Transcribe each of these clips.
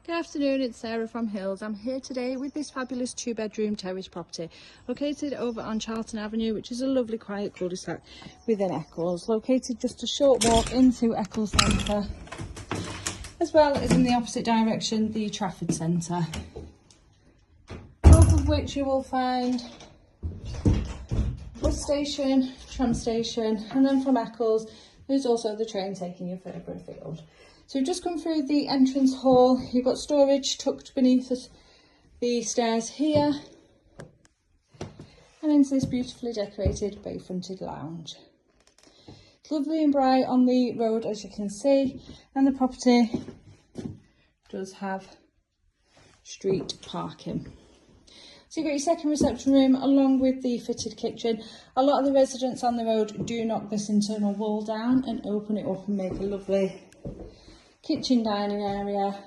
Good afternoon, it's Sarah from Hills. I'm here today with this fabulous 2-bedroom terrace property located over on Charlton Avenue, which is a lovely quiet cul-de-sac within Eccles, located just a short walk into Eccles Centre, as well as in the opposite direction the Trafford Centre, both of which you will find bus station, tram station, and then from Eccles there's also the train taking you further afield. So you've just come through the entrance hall. You've got storage tucked beneath the stairs here, and into this beautifully decorated bay-fronted lounge. It's lovely and bright on the road, as you can see, and the property does have street parking. So you've got your second reception room along with the fitted kitchen. A lot of the residents on the road do knock this internal wall down and open it up and make a lovely kitchen dining area,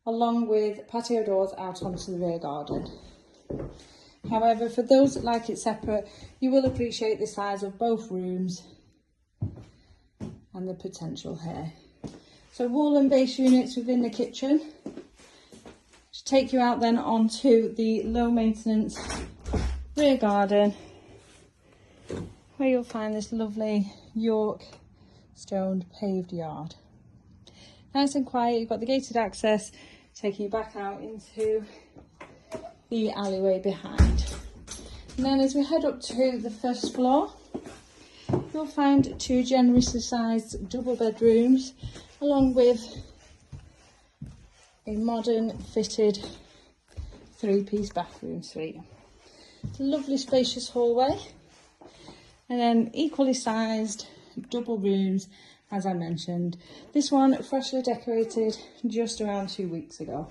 along with patio doors out onto the rear garden. However, for those that like it separate, you will appreciate the size of both rooms and the potential here. So wall and base units within the kitchen to take you out then onto the low maintenance rear garden, where you'll find this lovely York stoned paved yard. Nice and quiet. You've got the gated access taking you back out into the alleyway behind. And then as we head up to the first floor, you'll find two generously sized double bedrooms along with a modern fitted 3-piece bathroom suite. It's a lovely spacious hallway, and then equally sized double rooms, as I mentioned. This one freshly decorated just around 2 weeks ago.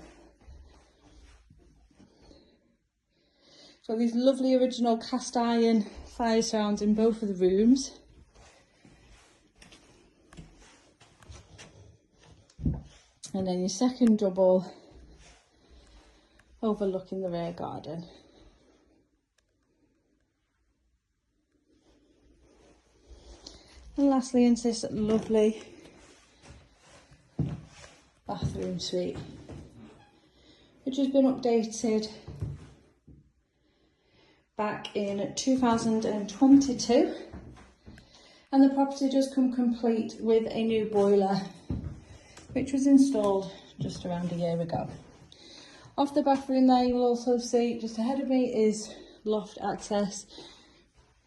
So these lovely original cast iron fire surrounds in both of the rooms. And then your second double overlooking the rear garden. And lastly, into this lovely bathroom suite, which has been updated back in 2022. And the property does come complete with a new boiler, which was installed just around a year ago. Off the bathroom there, you will also see just ahead of me is loft access,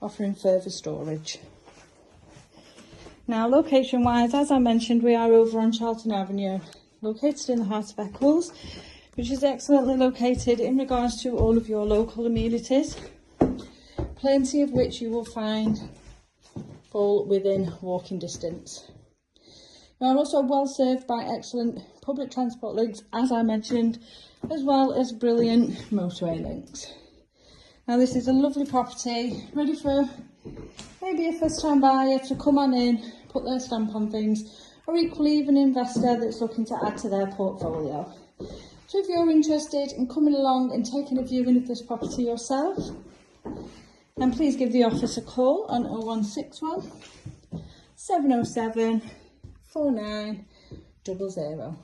offering further storage. Now, location wise, as I mentioned, we are over on Charlton Avenue, located in the heart of Eccles, which is excellently located in regards to all of your local amenities, plenty of which you will find fall within walking distance. You are also well served by excellent public transport links, as I mentioned, as well as brilliant motorway links. Now, this is a lovely property, ready for maybe a first-time buyer to come on in, put their stamp on things, or equally even an investor that's looking to add to their portfolio. So if you're interested in coming along and taking a viewing of this property yourself, then please give the office a call on 0161 707 4900.